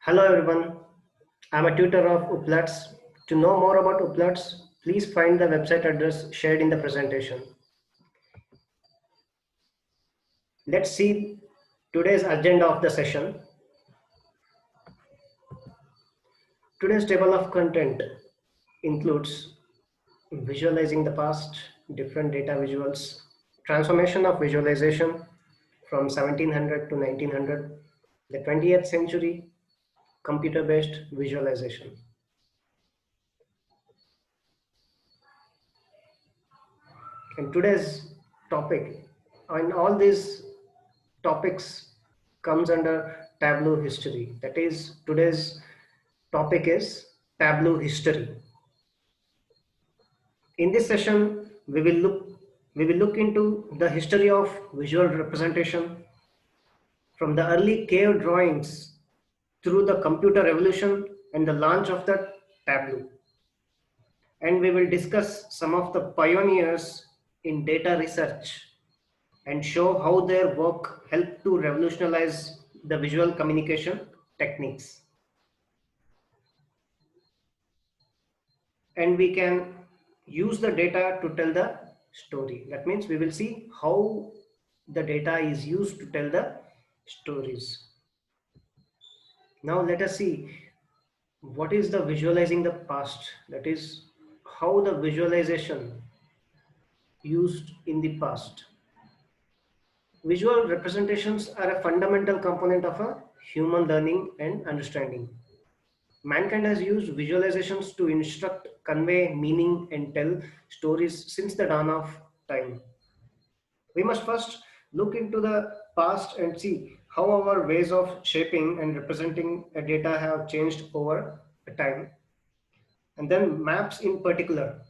Hello everyone, I'm a tutor of Uplatz. To know more about Uplatz, please find the website address shared in the presentation. Let's see today's agenda of the session. Today's table of content includes visualizing the past, different data visuals, transformation of visualization from 1700 to 1900, the 20th century, computer-based visualization. And today's topic, and all these topics comes under Tableau history. That is, today's topic is Tableau history. In this session, we will look into the history of visual representation from the early cave drawings through the computer revolution and the launch of the Tableau. And we will discuss some of the pioneers in data research and show how their work helped to revolutionize the visual communication techniques. And we can use the data to tell the story. That means we will see how the data is used to tell the stories. Now let us see what is the visualizing the past. That is how the visualization used in the past. Visual representations are a fundamental component of a human learning and understanding. Mankind has used visualizations to instruct, convey meaning, and tell stories since the dawn of time. We must first look into the past and see how our ways of shaping and representing a data have changed over time. And then maps in particular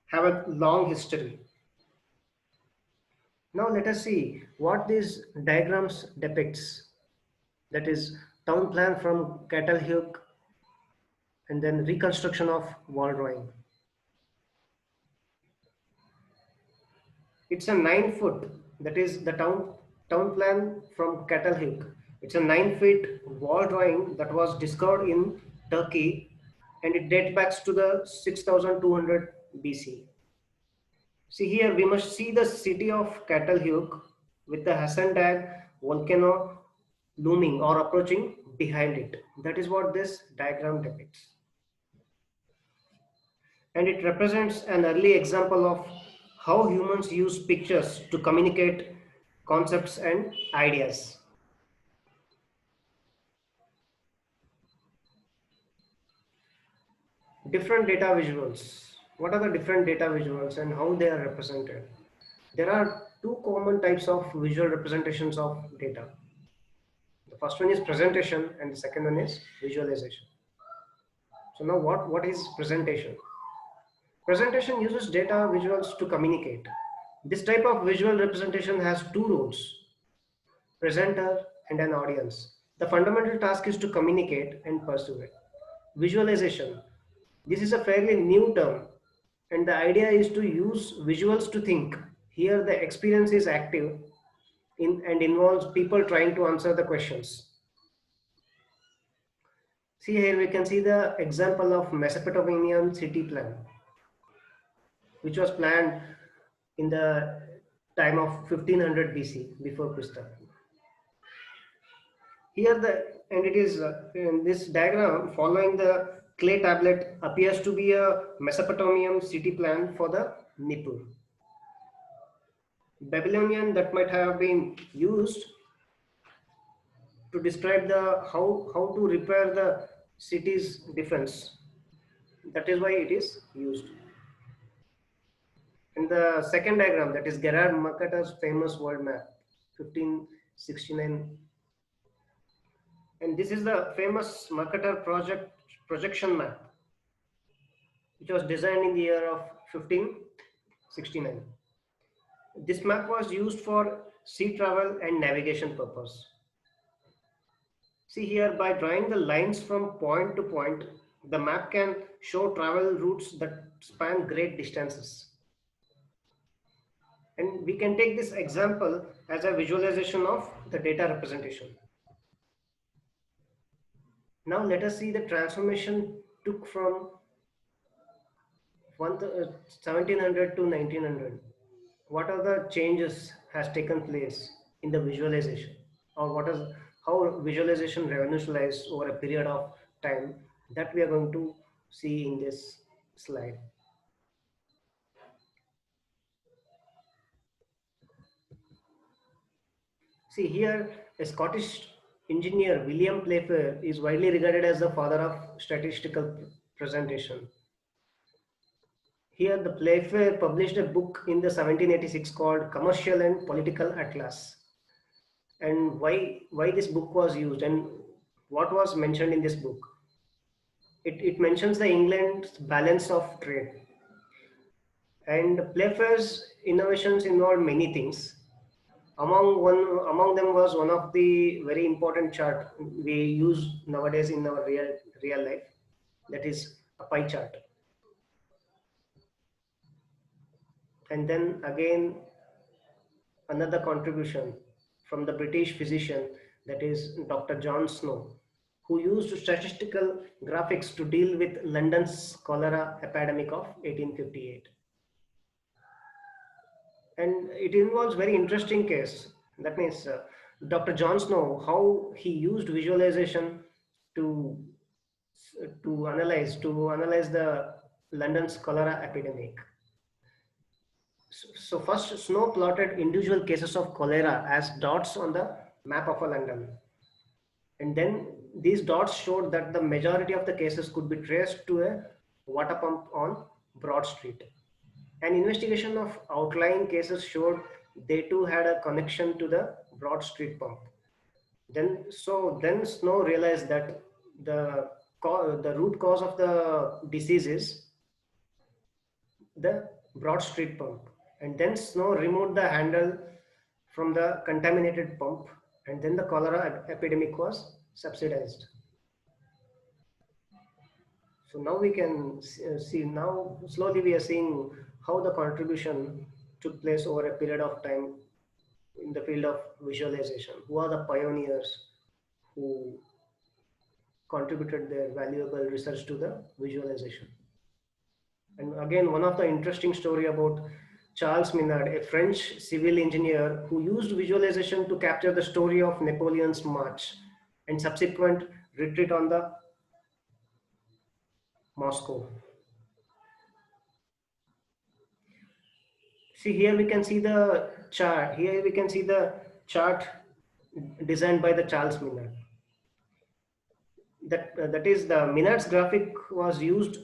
have a long history. Now let us see what these diagrams depicts. That is town plan from Catalhook and then reconstruction of wall drawing. It's a 9 foot, that is the town plan from Catalhook. It's a 9 feet wall drawing that was discovered in Turkey and it dates back to the 6200 BC. See here, we must see the city of Catalhook with the Hassan Dag volcano looming or approaching behind it. That is what this diagram depicts. And it represents an early example of how humans use pictures to communicate concepts and ideas. Different data visuals. What are the different data visuals and how they are represented? There are two common types of visual representations of data. The first one is presentation and the second one is visualization. So now what is presentation? Presentation uses data visuals to communicate. This type of visual representation has two roles, presenter and an audience. The fundamental task is to communicate and persuade. Visualization. This is a fairly new term and the idea is to use visuals to think. Here the experience is active and involves people trying to answer the questions. See here we can see the example of Mesopotamian city plan, which was planned in the time of 1500 BC before Christ. Here and it is in this diagram following the clay tablet appears to be a Mesopotamian city plan for the Nippur. Babylonian that might have been used to describe the how to repair the city's defense. That is why it is used. In the second diagram, that is Gerard Mercator's famous world map, 1569. And this is the famous Mercator projection map, which was designed in the year of 1569. This map was used for sea travel and navigation purpose. See here, by drawing the lines from point to point, the map can show travel routes that span great distances. And we can take this example as a visualization of the data representation. Now let us see the transformation took from 1700 to 1900. What are the changes has taken place in the visualization, or what is how visualization revolutionized over a period of time, that we are going to see in this slide. See here, a Scottish engineer, William Playfair, is widely regarded as the father of statistical presentation. Here, the Playfair published a book in the 1786 called Commercial and Political Atlas. And why this book was used and what was mentioned in this book? It mentions the England's balance of trade. And Playfair's innovations involved many things. Among them was one of the very important chart we use nowadays in our real life, that is a pie chart. And then again another contribution from the British physician, that is Dr. John Snow, who used statistical graphics to deal with London's cholera epidemic of 1858. And it involves very interesting case. That means Dr. John Snow, how he used visualization to to analyze the London's cholera epidemic. So first, Snow plotted individual cases of cholera as dots on the map of a London, and then these dots showed that the majority of the cases could be traced to a water pump on Broad Street. An investigation of outlying cases showed they too had a connection to the Broad Street pump. Then Snow realized that the the root cause of the disease is the Broad Street pump. And then Snow removed the handle from the contaminated pump, and then the cholera epidemic was subsidized. So now we can see, now slowly we are seeing how the contribution took place over a period of time in the field of visualization. Who are the pioneers who contributed their valuable research to the visualization? And again, one of the interesting story about Charles Minard, a French civil engineer who used visualization to capture the story of Napoleon's march and subsequent retreat on the Moscow. See here we can see the chart. Here we can see the chart designed by the Charles Minard. That is the Minard's graphic was used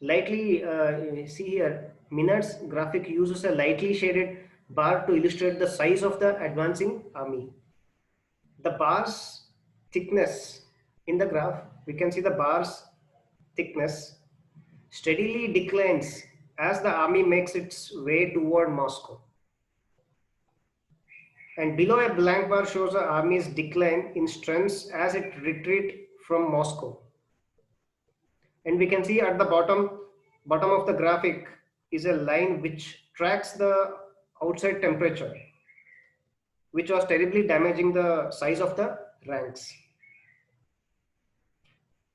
lightly. See here, Minard's graphic uses a lightly shaded bar to illustrate the size of the advancing army. The bar's thickness in the graph, we can see the bar's thickness steadily declines as the army makes its way toward Moscow. And below, a blank bar shows the army's decline in strength as it retreat from Moscow. And we can see at the bottom of the graphic is a line which tracks the outside temperature, which was terribly damaging the size of the ranks.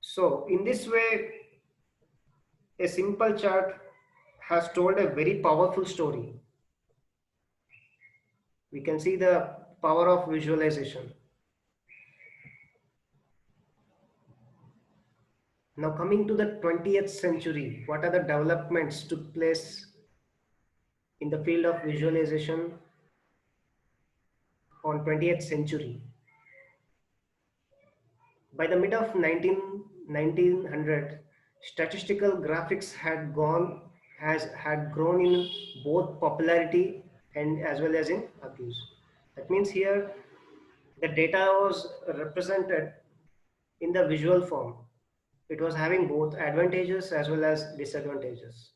So in this way, a simple chart has told a very powerful story. We can see the power of visualization. Now coming to the 20th century, what are the developments took place in the field of visualization on 20th century? By the mid of 1900, statistical graphics had grown in both popularity and as well as in abuse. That means here the data was represented in the visual form. It was having both advantages as well as disadvantages.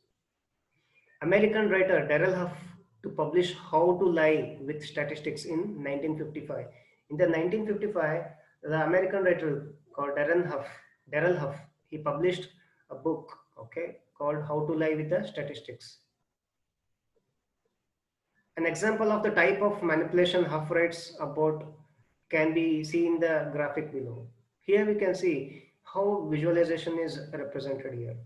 American writer Darrell Huff to publish How to Lie with Statistics in 1955. In the 1955, the American writer called Darrell Huff, he published a book, okay, called How to Lie with the Statistics. An example of the type of manipulation Huff writes about can be seen in the graphic below. Here we can see how visualization is represented here.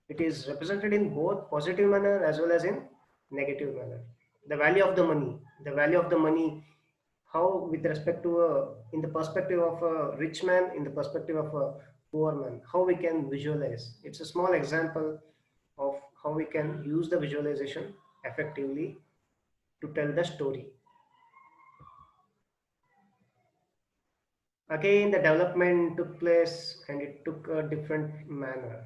It is represented in both positive manner as well as in negative manner. The value of the money, the value of the money, how with respect to in the perspective of a rich man, in the perspective of a poor man, how we can visualize. It's a small example of how we can use the visualization effectively to tell the story. Again, the development took place and it took a different manner.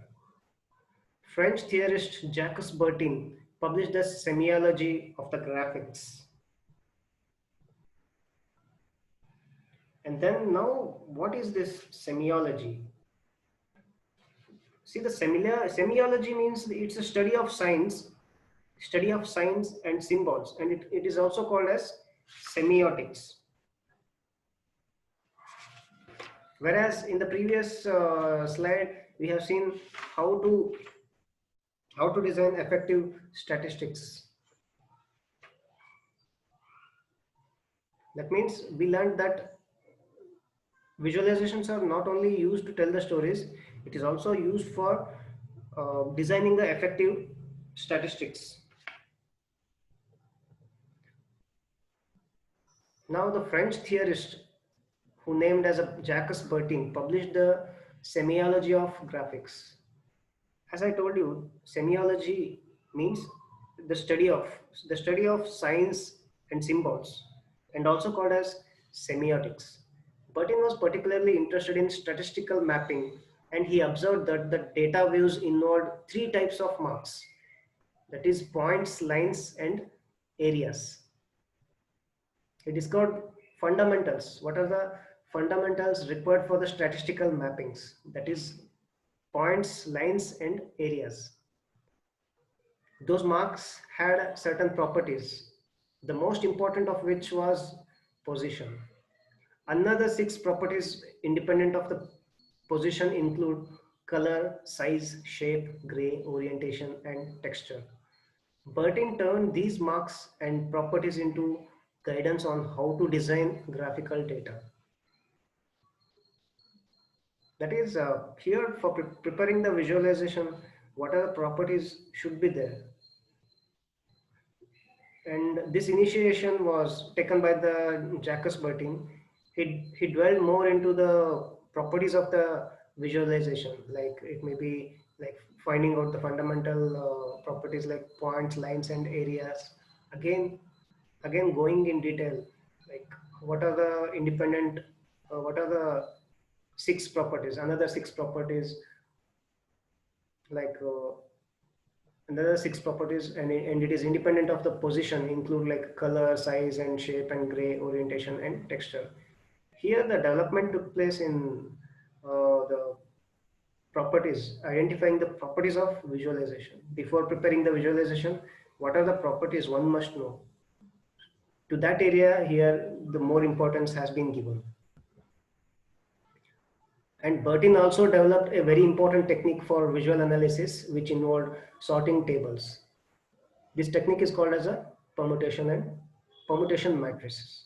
French theorist Jacques Bertin published the semiology of the graphics. And then now, what is this semiology? See, the semiology means it's a study of signs and symbols, and it is also called as semiotics. Whereas in the previous slide, we have seen how to design effective statistics. That means we learned that visualizations are not only used to tell the stories, it is also used for designing the effective statistics. Now the French theorist who named as a Jacques Bertin published the semiology of graphics. As I told you, semiology means the study of signs and symbols, and also called as semiotics. Bertin was particularly interested in statistical mapping, and he observed that the data views involved three types of marks, that is points, lines, and areas. He discovered fundamentals. What are the fundamentals required for the statistical mappings? That is points, lines, and areas. Those marks had certain properties, the most important of which was position. Another six properties independent of the position include color, size, shape, gray, orientation, and texture. Bertin turned these marks and properties into guidance on how to design graphical data. That is here for preparing the visualization, what are the properties should be there. And this initiation was taken by the Jacques Bertin. He dwelled more into the properties of the visualization, like it may be like finding out the fundamental properties like points, lines, and areas. Again going in detail, like what are the independent, what are the six properties, another six properties, like another six properties, and it is independent of the position, include like color, size, and shape, and gray, orientation, and texture. Here the development took place in the properties, identifying the properties of visualization. Before preparing the visualization, what are the properties one must know? To that area here, the more importance has been given. And Bertin also developed a very important technique for visual analysis, which involved sorting tables. This technique is called as a permutation and permutation matrices.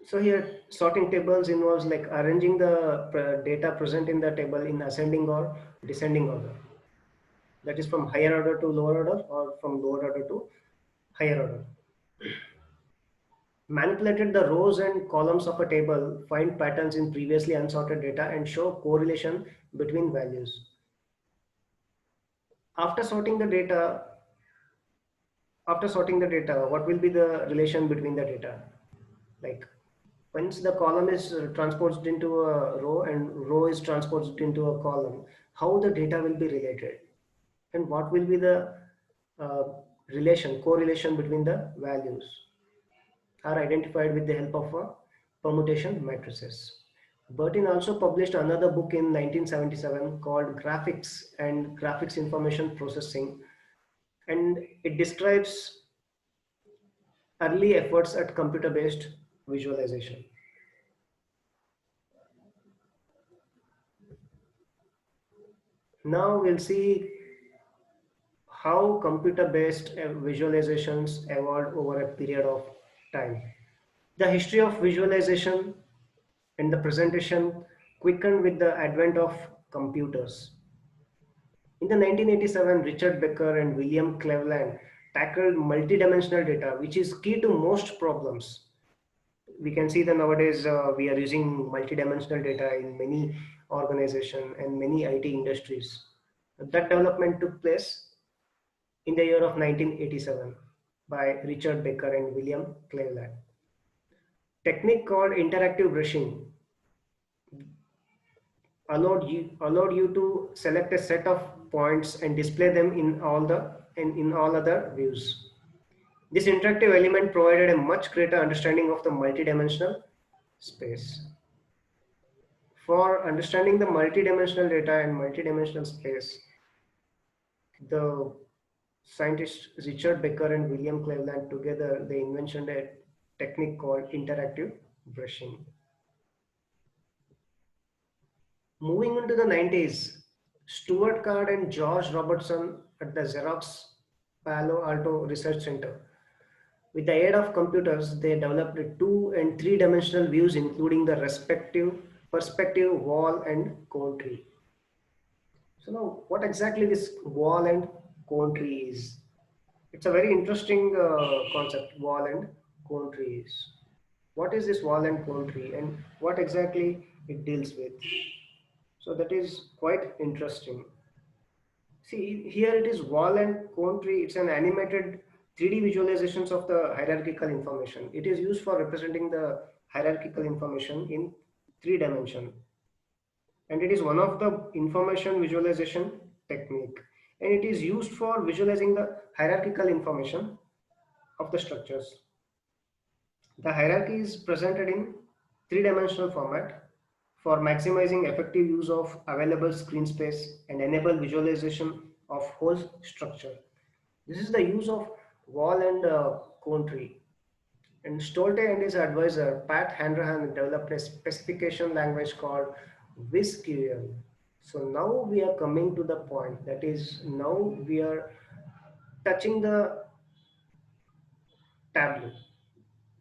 So here sorting tables involves like arranging the data present in the table in ascending or descending order. That is from higher order to lower order or from lower order to higher order. Manipulated the rows and columns of a table, find patterns in previously unsorted data, and show correlation between values. After sorting the data, what will be the relation between the data? Like once the column is transposed into a row and row is transposed into a column, how the data will be related, and what will be the uh, correlation between the values are identified with the help of permutation matrices. Bertin also published another book in 1977 called Graphics and Graphics Information Processing, and it describes early efforts at computer-based visualization. Now we'll see how computer-based visualizations evolved over a period of time. The history of visualization and the presentation quickened with the advent of computers. In the 1987, Richard Becker and William Cleveland tackled multidimensional data, which is key to most problems. We can see that nowadays we are using multidimensional data in many organizations and many IT industries. That development took place in the year of 1987 by Richard Becker and William Cleveland. Technique called interactive brushing allowed you to select a set of points and display them in all other views. This interactive element provided a much greater understanding of the multidimensional space. For understanding the multidimensional data and multidimensional space, the scientists Richard Becker and William Cleveland together they invented a technique called interactive brushing. Moving into the 90s, Stuart Card and George Robertson at the Xerox Palo Alto Research Center. With the aid of computers, they developed two and three dimensional views, including the respective perspective, wall, and cone tree. So, now what exactly this wall and cone tree is? It's a very interesting concept, wall and cone trees. What is this wall and cone tree and what exactly it deals with? So that is quite interesting. See, here it is wall and cone tree. It's an animated 3D visualizations of the hierarchical information. It is used for representing the hierarchical information in three dimension. And it is one of the information visualization technique. And it is used for visualizing the hierarchical information of the structures. The hierarchy is presented in three-dimensional format for maximizing effective use of available screen space and enable visualization of whole structure. This is the use of wall and cone tree. And Stolte and his advisor Pat Hanrahan developed a specification language called WizQL. So now we are coming to the point, that is now we are touching the Tableau.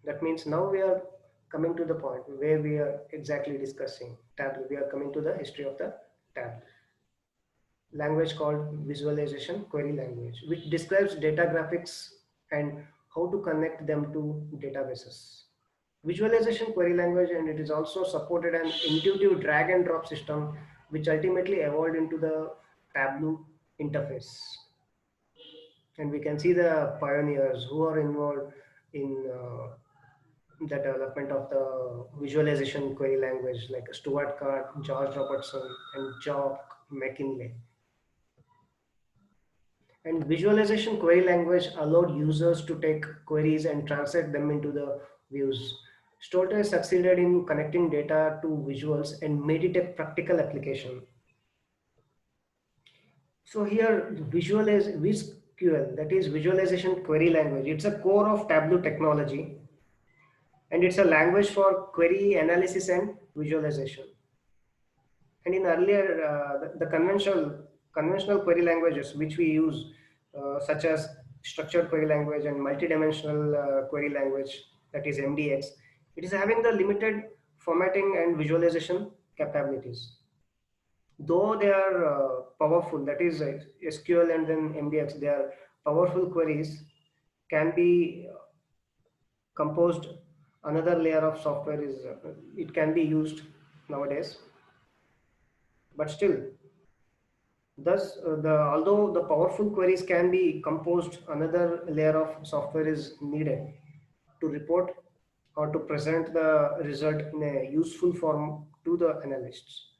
That means now we are coming to the point where we are exactly discussing Tableau. We are coming to the history of the Tableau. Language called visualization query language, which describes data graphics and how to connect them to databases. Visualization query language, and it is also supported an intuitive drag and drop system, which ultimately evolved into the Tableau interface. And we can see the pioneers who are involved in the development of the visualization query language like Stuart Card, George Robertson, and Jock McKinley. And visualization query language allowed users to take queries and translate them into the views. Stolte succeeded in connecting data to visuals and made it a practical application. So here visualize VisQL, that is visualization query language. It's a core of Tableau technology and it's a language for query analysis and visualization. And in earlier, the conventional query languages which we use, such as structured query language and multidimensional query language, that is MDX, it is having the limited formatting and visualization capabilities. Though they are powerful, that is SQL and then MDX, they are powerful queries, can be composed. Another layer of software is it can be used nowadays, but still thus although the powerful queries can be composed, another layer of software is needed to report or to present the result in a useful form to the analysts.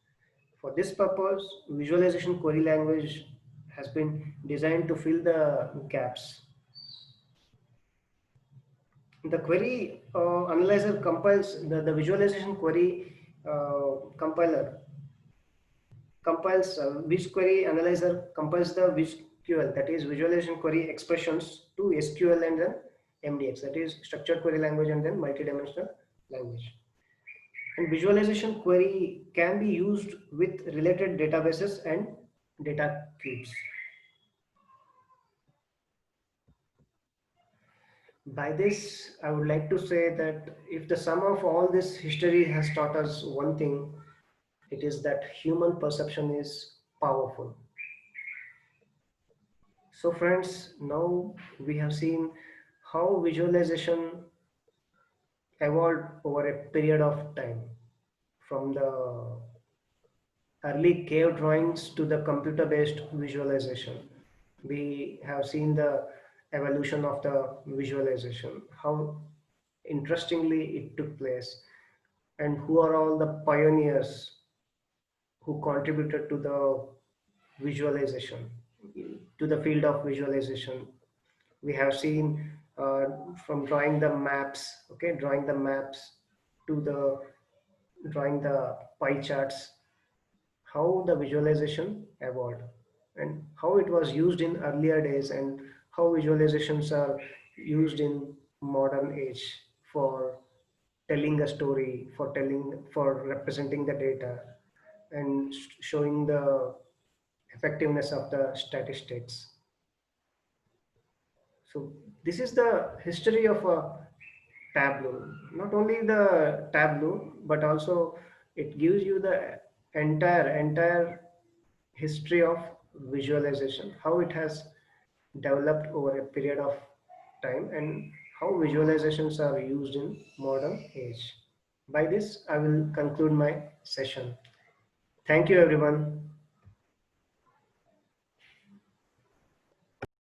For this purpose, visualization query language has been designed to fill the gaps. The query analyzer compiles the visualization query compiler compiles which query analyzer compiles the VisQL, that is visualization query expressions, to SQL and then MDX, that is structured query language and then multidimensional language. And visualization query can be used with related databases and data cubes. By this, I would like to say that if the sum of all this history has taught us one thing, It is that human perception is powerful. So friends, now we have seen how visualization evolved over a period of time, from the early cave drawings to the computer based visualization. We have seen the evolution of the visualization, how interestingly it took place, and who are all the pioneers who contributed to the visualization, to the field of visualization. We have seen from drawing the maps, okay, drawing the maps to the drawing the pie charts, how the visualization evolved and how it was used in earlier days, and how visualizations are used in modern age for telling a story, for representing the data, and showing the effectiveness of the statistics. So this is the history of a Tableau. Not only the Tableau, but also it gives you the entire history of visualization, how it has developed over a period of time, and how visualizations are used in modern age. By this, I will conclude my session. Thank you, everyone.